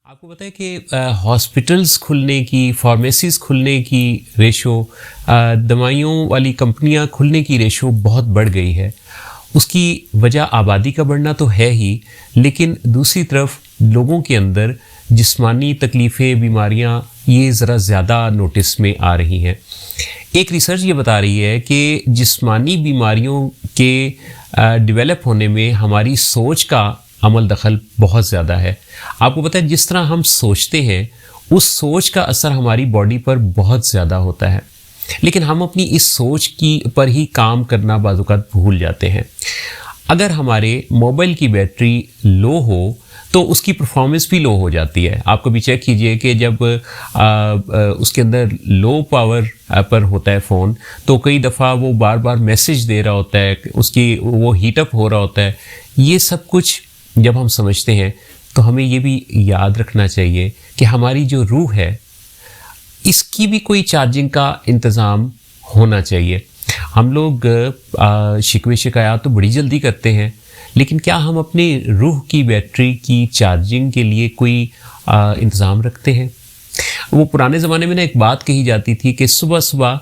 आपको पता है कि हॉस्पिटल्स खुलने की, फार्मेसीज़ खुलने की रेशो, दवाइयों वाली कंपनियां खुलने की रेशो बहुत बढ़ गई है। उसकी वजह आबादी का बढ़ना तो है ही, लेकिन दूसरी तरफ लोगों के अंदर जिस्मानी तकलीफ़ें, बीमारियां ये ज़रा ज़्यादा नोटिस में आ रही हैं। एक रिसर्च ये बता रही है कि जिस्मानी बीमारियों के डेवलप होने में हमारी सोच का अमल दखल बहुत ज़्यादा है। आपको पता है जिस तरह हम सोचते हैं उस सोच का असर हमारी बॉडी पर बहुत ज़्यादा होता है, लेकिन हम अपनी इस सोच की पर ही काम करना बाज़-औक़ात भूल जाते हैं। अगर हमारे मोबाइल की बैटरी लो हो तो उसकी परफॉर्मेंस भी लो हो जाती है। आप कभी चेक कीजिए कि जब उसके अंदर लो पावर पर होता है फ़ोन, तो कई दफ़ा वो बार बार मैसेज दे रहा होता है, उसकी वो हीटअप हो रहा होता है। ये सब कुछ जब हम समझते हैं तो हमें ये भी याद रखना चाहिए कि हमारी जो रूह है इसकी भी कोई चार्जिंग का इंतज़ाम होना चाहिए। हम लोग शिकवे शिकायत तो बड़ी जल्दी करते हैं, लेकिन क्या हम अपनी रूह की बैटरी की चार्जिंग के लिए कोई इंतज़ाम रखते हैं? वो पुराने ज़माने में ना एक बात कही जाती थी कि सुबह सुबह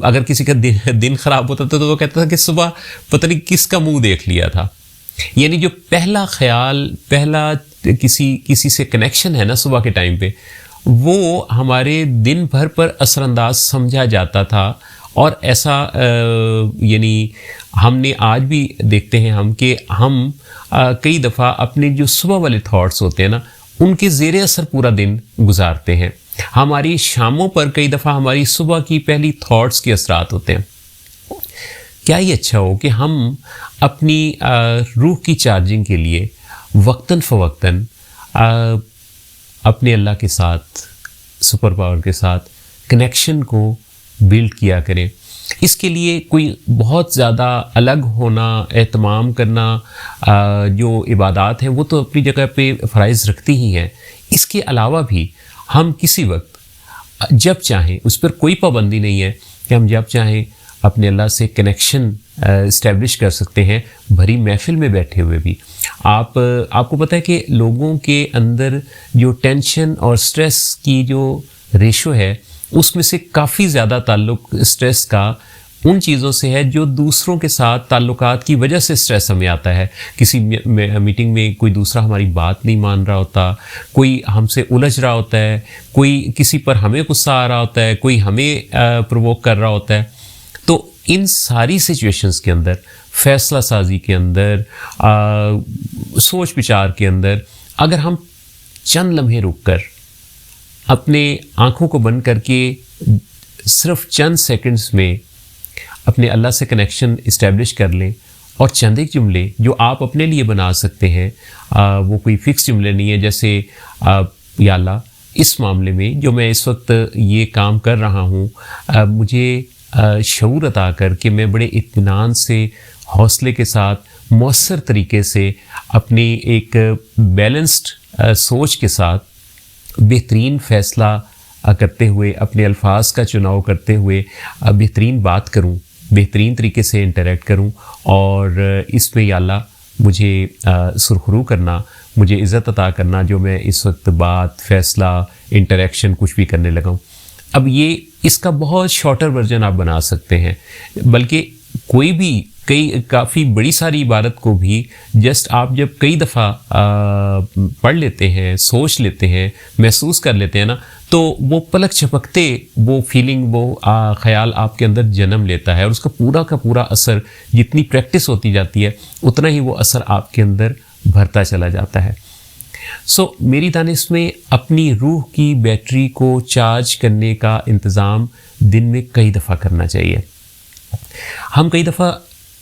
अगर किसी का दिन ख़राब होता था तो वो कहता था कि सुबह पता नहीं किसका मुंह देख लिया था। यानी जो पहला ख्याल, पहला किसी से कनेक्शन है ना सुबह के टाइम पे, वो हमारे दिन भर पर असरअंदाज समझा जाता था। और ऐसा यानी हमने आज भी देखते हैं हम कि हम कई दफ़ा अपने जो सुबह वाले थॉट्स होते हैं ना उनके ज़ेरे असर पूरा दिन गुजारते हैं। हमारी शामों पर कई दफ़ा हमारी सुबह की पहली थॉट्स के असरात होते हैं। क्या ये अच्छा हो कि हम अपनी रूह की चार्जिंग के लिए वक्तन फ़वक्तन अपने अल्लाह के साथ, सुपर पावर के साथ कनेक्शन को बिल्ड किया करें। इसके लिए कोई बहुत ज़्यादा अलग होना, एहतमाम करना, जो इबादत हैं वो तो अपनी जगह पे फ़राइज़ रखती ही हैं। इसके अलावा भी हम किसी वक्त जब चाहें, उस पर कोई पाबंदी नहीं है कि हम जब चाहें अपने अल्लाह से कनेक्शन इस्टेब्लिश कर सकते हैं, भरी महफिल में बैठे हुए भी। आपको पता है कि लोगों के अंदर जो टेंशन और स्ट्रेस की जो रेशो है उसमें से काफ़ी ज़्यादा ताल्लुक स्ट्रेस का उन चीज़ों से है जो दूसरों के साथ ताल्लुकात की वजह से स्ट्रेस हमें आता है। किसी मीटिंग में कोई दूसरा हमारी बात नहीं मान रहा होता, कोई हमसे उलझ रहा होता है, कोई किसी पर हमें गुस्सा आ रहा होता है, कोई हमें प्रोवोक कर रहा होता है। तो इन सारी सिचुएशंस के अंदर, फ़ैसला साजी के अंदर, सोच विचार के अंदर, अगर हम चंद लम्हे रुक कर अपने आँखों को बंद करके सिर्फ चंद सेकंड्स में अपने अल्लाह से कनेक्शन इस्टेब्लिश कर लें और चंद एक जुमले जो आप अपने लिए बना सकते हैं, वो कोई फ़िक्स जुमले नहीं है, जैसे या अल्लाह इस मामले में जो मैं इस वक्त ये काम कर रहा हूँ, मुझे शऊर अता कर कि मैं बड़े इत्मीनान से, हौसले के साथ, मौसर तरीके से अपनी एक बैलेंस्ड सोच के साथ बेहतरीन फ़ैसला करते हुए, अपने अल्फाज का चुनाव करते हुए बेहतरीन बात करूं, बेहतरीन तरीके से इंटरेक्ट करूं और इसमें या अल्लाह मुझे सुरखरू करना, मुझे इज़्ज़त अता करना जो मैं इस वक्त बात, फ़ैसला, इंटरेक्शन कुछ भी करने लगा हूँ। अब ये इसका बहुत शॉर्टर वर्जन आप बना सकते हैं, बल्कि कोई भी काफ़ी बड़ी सारी इबारत को भी जस्ट आप जब कई दफ़ा पढ़ लेते हैं, सोच लेते हैं, महसूस कर लेते हैं ना, तो वो पलक झपकते वो फीलिंग, वो ख़याल आपके अंदर जन्म लेता है और उसका पूरा का पूरा असर, जितनी प्रैक्टिस होती जाती है उतना ही वो असर आपके अंदर भरता चला जाता है। मेरी दानिश में अपनी रूह की बैटरी को चार्ज करने का इंतज़ाम दिन में कई दफ़ा करना चाहिए। हम कई दफ़ा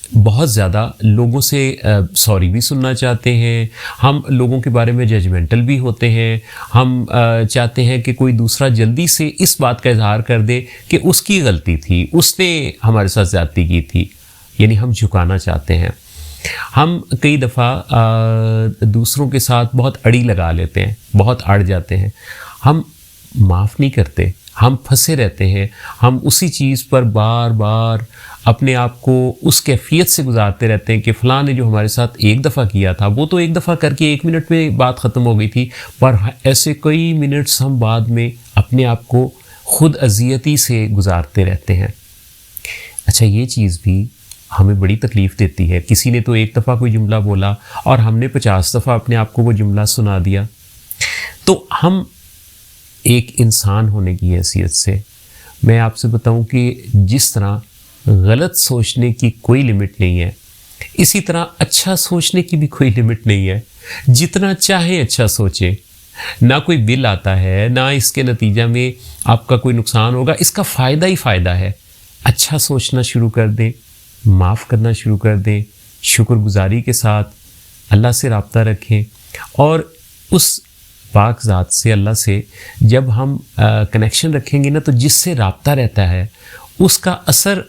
बहुत ज़्यादा लोगों से सॉरी भी सुनना चाहते हैं, हम लोगों के बारे में जजमेंटल भी होते हैं, हम चाहते हैं कि कोई दूसरा जल्दी से इस बात का इजहार कर दे कि उसकी गलती थी, उसने हमारे साथ ज़्यादती की थी, यानी हम झुकाना चाहते हैं। हम कई दफ़ा दूसरों के साथ बहुत अड़ी लगा लेते हैं, बहुत अड़ जाते हैं, हम माफ़ नहीं करते, हम फंसे रहते हैं, हम उसी चीज़ पर बार बार अपने आप को उस कैफियत से गुजारते रहते हैं कि फ़लाँ ने जो हमारे साथ एक दफ़ा किया था वो तो एक दफ़ा करके 1 मिनट में बात ख़त्म हो गई थी, पर ऐसे कई मिनट्स हम बाद में अपने आप को खुद अजियती से गुजारते रहते हैं। अच्छा, ये चीज़ भी हमें बड़ी तकलीफ़ देती है। किसी ने तो एक दफ़ा कोई जुमला बोला और हमने 50 दफ़ा अपने आप को वो जुमला सुना दिया। तो हम एक इंसान होने की हैसियत से मैं आपसे बताऊं कि जिस तरह गलत सोचने की कोई लिमिट नहीं है, इसी तरह अच्छा सोचने की भी कोई लिमिट नहीं है। जितना चाहे अच्छा सोचें, ना कोई बिल आता है, ना इसके नतीजा में आपका कोई नुकसान होगा, इसका फ़ायदा ही फ़ायदा है। अच्छा सोचना शुरू कर दें, माफ़ करना शुरू कर दें, शुक्रगुजारी के साथ अल्लाह से रब्ता रखें और उस पाक ज़ात से, अल्लाह से जब हम कनेक्शन रखेंगे ना, तो जिससे रब्ता रहता है उसका असर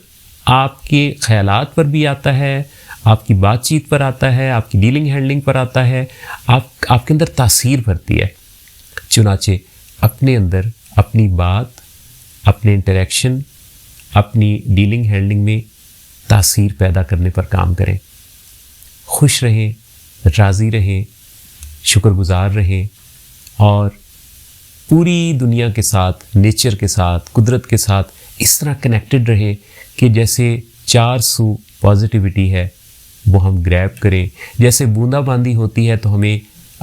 आपके ख़यालात पर भी आता है, आपकी बातचीत पर आता है, आपकी डीलिंग हैंडलिंग पर आता है, आपके अंदर तासीर भरती है। चुनाचे अपने अंदर अपनी बात, अपने इंटरेक्शन, अपनी डीलिंग हैंडलिंग में तासीर पैदा करने पर काम करें। खुश रहें, राज़ी रहें, शुक्रगुजार रहें और पूरी दुनिया के साथ, नेचर के साथ, कुदरत के साथ इस तरह कनेक्टेड रहें कि जैसे चार सू पॉजिटिविटी है वो हम ग्रैब करें। जैसे बूंदाबांदी होती है तो हमें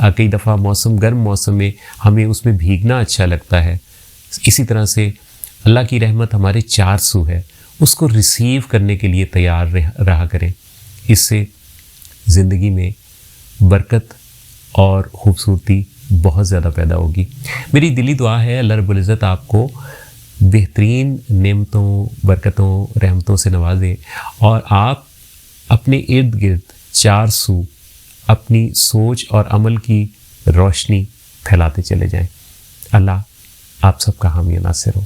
कई दफ़ा गर्म मौसम में हमें उसमें भीगना अच्छा लगता है, इसी तरह से अल्लाह की रहमत हमारे चार सू है, उसको रिसीव करने के लिए तैयार रहा करें। इससे ज़िंदगी में बरकत और ख़ूबसूरती बहुत ज़्यादा पैदा होगी। मेरी दिली दुआ है अल्लाह रब्बुल इज़्ज़त आपको बेहतरीन नेमतों, बरकतों, रहमतों से नवाज़े और आप अपने इर्द गिर्द चार सू अपनी सोच और अमल की रोशनी फैलाते चले जाएं। अल्लाह आप सबका हामी नासिर हो।